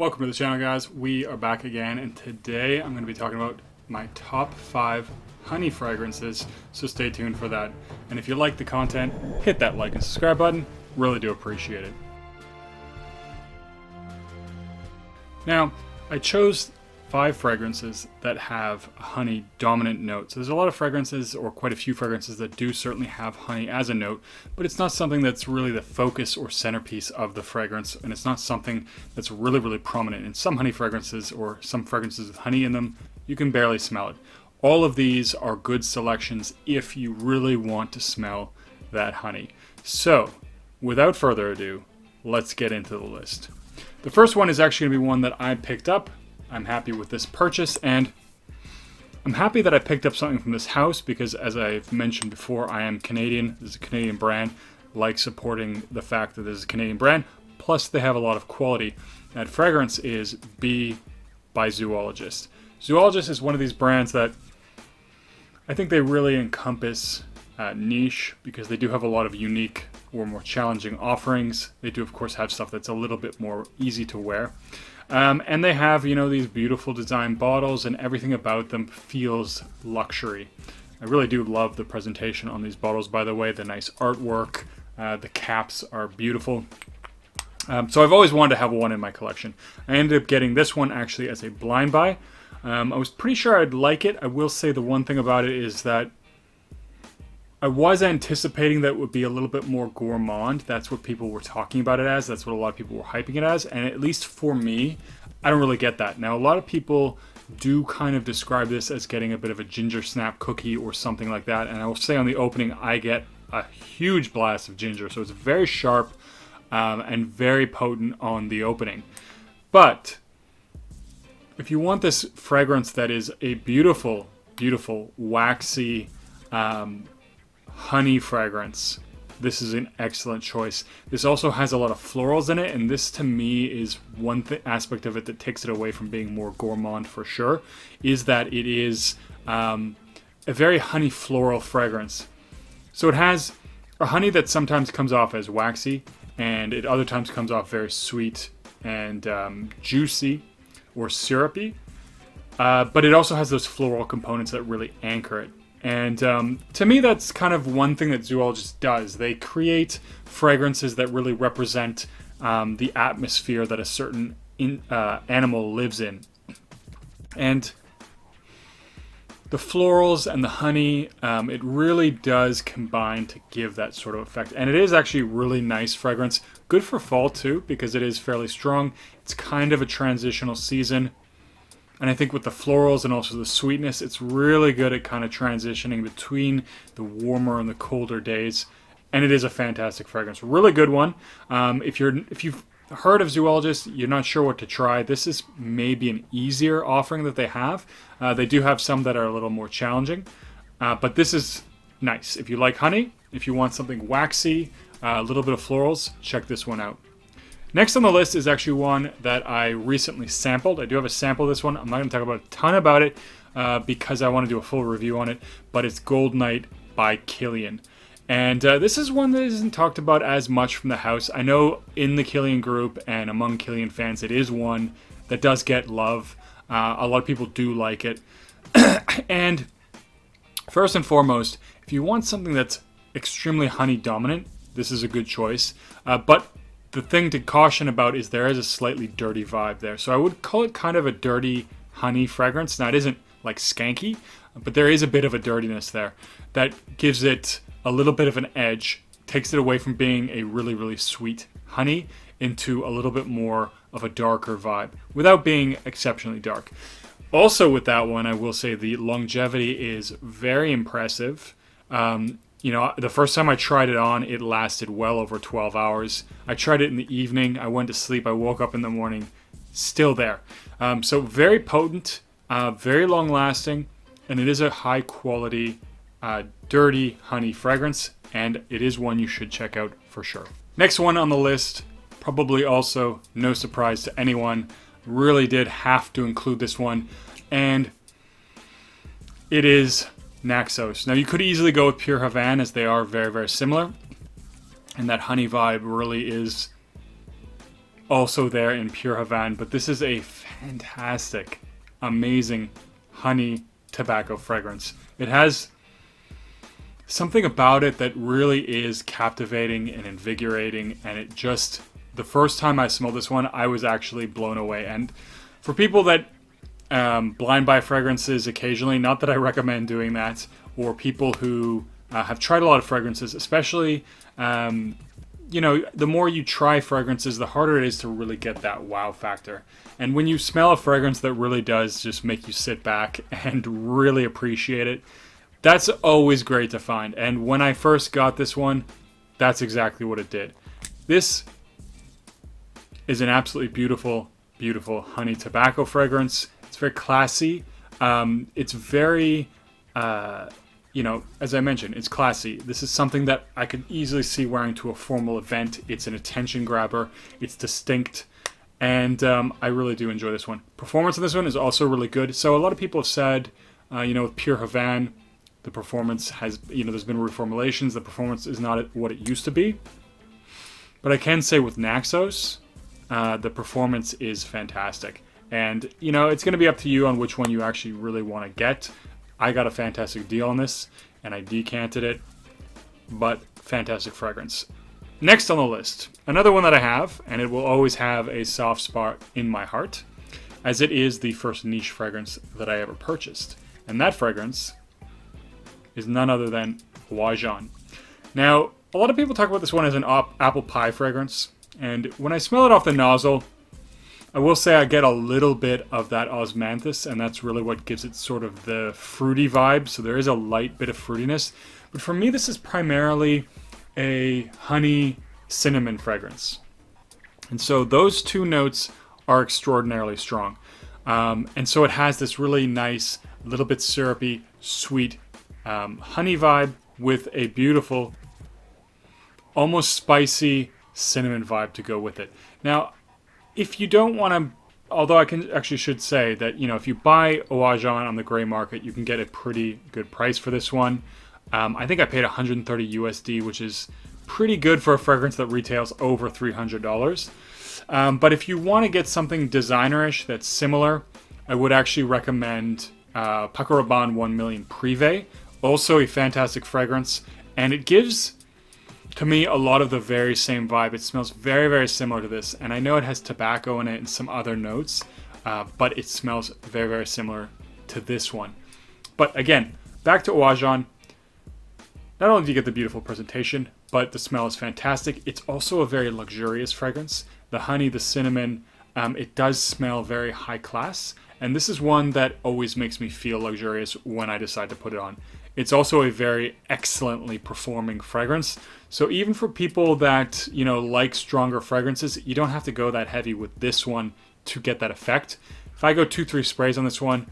Welcome to the channel, guys. We are back again, and today I'm going to be talking about my top 5 honey fragrances, so stay tuned for that. And if you like the content, hit that like and subscribe button. Really do appreciate it. Now, I chose 5 fragrances that have a honey dominant note. So there's a lot of fragrances, or quite a few fragrances, that do certainly have honey as a note, but it's not something that's really the focus or centerpiece of the fragrance, and it's not something that's really prominent. In some honey fragrances, or some fragrances with honey in them, you can barely smell it. All of these are good selections if you really want to smell that honey. So, without further ado, let's get into the list. The first one is actually going to be one that I picked up. I'm happy with this purchase, and I'm happy that I picked up something from this house because, as I've mentioned before, I am Canadian. This is a Canadian brand. Like supporting the fact that this is a Canadian brand, plus they have a lot of quality. That fragrance is Bee by Zoologist. Zoologist is one of these brands that I think they really encompass niche because they do have a lot of unique or more challenging offerings. They do, of course, have stuff that's a little bit more easy to wear. And they have, these beautiful design bottles, and everything about them feels luxury. I really do love the presentation on these bottles, by the way. The nice artwork, the caps are beautiful. So I've always wanted to have one in my collection. I ended up getting this one actually as a blind buy. I was pretty sure I'd like it. I will say the one thing about it is that I was anticipating that it would be a little bit more gourmand. That's what people were talking about it as. That's what a lot of people were hyping it as. And at least for me, I don't really get that. Now, a lot of people do kind of describe this as getting a bit of a ginger snap cookie or something like that. And I will say on the opening, I get a huge blast of ginger. So it's very sharp and very potent on the opening. But if you want this fragrance that is a beautiful, waxy, honey fragrance, this is an excellent choice. This also has a lot of florals in it, and this to me is one aspect of it that takes it away from being more gourmand for sure, is that it is a very honey floral fragrance. So it has a honey that sometimes comes off as waxy, and it other times comes off very sweet and juicy or syrupy, but it also has those floral components that really anchor it. And to me, that's kind of one thing that Zoologist does. They create fragrances that really represent the atmosphere that a certain animal lives in. And the florals and the honey, it really does combine to give that sort of effect. And it is actually really nice fragrance. Good for fall too, because it is fairly strong. It's kind of a transitional season. And I think with the florals and also the sweetness, it's really good at kind of transitioning between the warmer and the colder days. And it is a fantastic fragrance. Really good one. If you've heard of Zoologist, you're not sure what to try, this is maybe an easier offering that they have. They do have some that are a little more challenging. But this is nice. If you like honey, if you want something waxy, a little bit of florals, check this one out. Next on the list is actually one that I recently sampled. I do have a sample of this one. I'm not going to talk about a ton about it because I want to do a full review on it, but it's Gold Night by Kilian. And this is one that isn't talked about as much from the house. I know in the Kilian group and among Kilian fans, it is one that does get love. A lot of people do like it. And first and foremost, if you want something that's extremely honey dominant, this is a good choice. But the thing to caution about is there is a slightly dirty vibe there. So I would call it kind of a dirty honey fragrance. Now, it isn't like skanky, but there is a bit of a dirtiness there that gives it a little bit of an edge, takes it away from being a really sweet honey into a little bit more of a darker vibe without being exceptionally dark. Also with that one, I will say the longevity is very impressive. The first time I tried it on, it lasted well over 12 hours. I tried it in the evening. I went to sleep. I woke up in the morning, still there. So very potent, very long lasting, and it is a high quality, dirty honey fragrance, and it is one you should check out for sure. Next one on the list, probably also no surprise to anyone. Really did have to include this one, and it is Naxos. Now, you could easily go with Pure Havana, as they are very similar, and that honey vibe really is also there in Pure Havane, but this is a fantastic, amazing honey tobacco fragrance. It has something about it that really is captivating and invigorating, and it just, the first time I smelled this one, I was actually blown away. And for people that blind buy fragrances occasionally, not that I recommend doing that, or people who have tried a lot of fragrances, especially, you know, the more you try fragrances, the harder it is to really get that wow factor. And when you smell a fragrance that really does just make you sit back and really appreciate it, that's always great to find. And when I first got this one, that's exactly what it did. This is an absolutely beautiful, beautiful honey tobacco fragrance. It's very classy. It's very, you know, as I mentioned, it's classy. This is something that I could easily see wearing to a formal event. It's an attention grabber. It's distinct. And I really do enjoy this one. Performance on this one is also really good. So a lot of people have said, you know, with Pure Havane, the performance has, you know, there's been reformulations. The performance is not what it used to be. But I can say with Naxos, the performance is fantastic. And, you know, it's going to be up to you on which one you actually really want to get. I got a fantastic deal on this, and I decanted it. But fantastic fragrance. Next on the list, another one that I have, and it will always have a soft spot in my heart, as it is the first niche fragrance that I ever purchased. And that fragrance is none other than Oajan. Now, a lot of people talk about this one as an apple pie fragrance, and when I smell it off the nozzle, I will say I get a little bit of that osmanthus, and that's really what gives it sort of the fruity vibe, so there is a light bit of fruitiness. But for me, this is primarily a honey cinnamon fragrance. And so those two notes are extraordinarily strong. And so it has this really nice, little bit syrupy, sweet honey vibe with a beautiful, almost spicy cinnamon vibe to go with it. Now, if you don't want to, although I can actually should say that, you know, if you buy Oajan on the gray market, you can get a pretty good price for this one. I think I paid 130 USD, which is pretty good for a fragrance that retails over $300. But if you want to get something designerish that's similar, I would actually recommend Paco Rabanne 1 Million Privé. Also a fantastic fragrance, and it gives, to me, a lot of the very same vibe. It smells very, very similar to this, and I know it has tobacco in it and some other notes, but it smells very, very similar to this one. But again, back to Oajan. Not only do you get the beautiful presentation, but the smell is fantastic. It's also a very luxurious fragrance. The honey, the cinnamon, it does smell very high class. And this is one that always makes me feel luxurious when I decide to put it on. It's also a very excellently performing fragrance. So even for people that, you know, like stronger fragrances, you don't have to go that heavy with this one to get that effect. If I go 2-3 sprays on this one,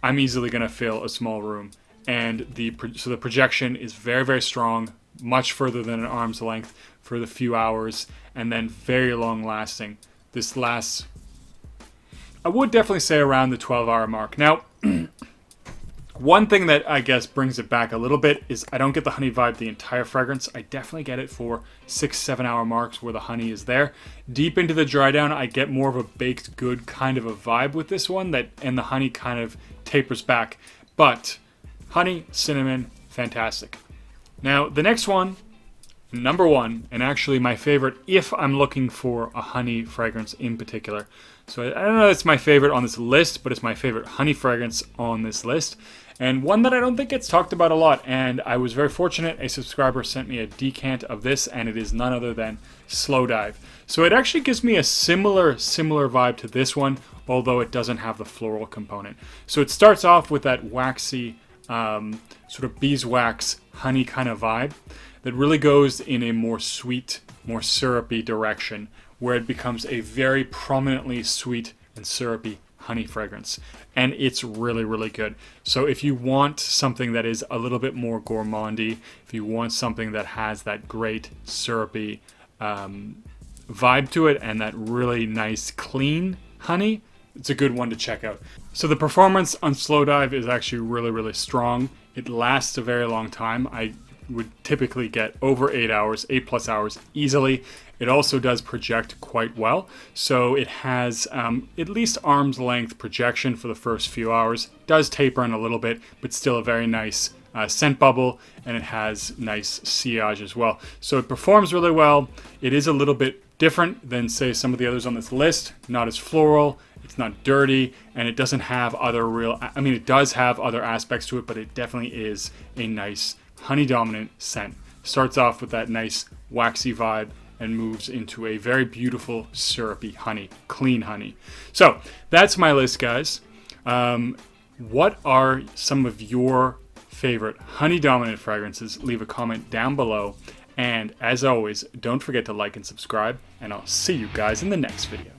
I'm easily going to fill a small room. And the projection is very, very strong, much further than an arm's length for the few hours, and then very long lasting. This lasts, I would definitely say, around the 12-hour mark. Now, one thing that I guess brings it back a little bit is I don't get the honey vibe the entire fragrance. I definitely get it for 6-7 hour marks where the honey is there. Deep into the dry down, I get more of a baked good kind of a vibe with this one, and the honey kind of tapers back. But honey, cinnamon, fantastic. Now, the next one, number one, and actually my favorite if I'm looking for a honey fragrance in particular. So I don't know if it's my favorite on this list, but it's my favorite honey fragrance on this list. And one that I don't think gets talked about a lot. And I was very fortunate. A subscriber sent me a decant of this, and it is none other than Slowdive. So it actually gives me a similar vibe to this one, although it doesn't have the floral component. So it starts off with that waxy, sort of beeswax honey kind of vibe that really goes in a more sweet, more syrupy direction, where it becomes a very prominently sweet and syrupy honey fragrance. And it's really, really good. So if you want something that is a little bit more gourmandy, if you want something that has that great syrupy vibe to it and that really nice clean honey, it's a good one to check out. So the performance on Slowdive is actually really, really strong. It lasts a very long time. I would typically get over 8 hours, 8+ hours easily. It also does project quite well, so it has at least arm's length projection for the first few hours. Does taper in a little bit, but still a very nice scent bubble, and it has nice sillage as well. So it performs really well. It is a little bit different than, say, some of the others on this list. Not as floral, it's not dirty, and it doesn't have other real, I mean, it does have other aspects to it, but it definitely is a nice honey dominant scent. Starts off with that nice waxy vibe and moves into a very beautiful syrupy honey, clean honey. So that's my list, guys. What are some of your favorite honey dominant fragrances? Leave a comment down below. And as always, don't forget to like and subscribe, and I'll see you guys in the next video.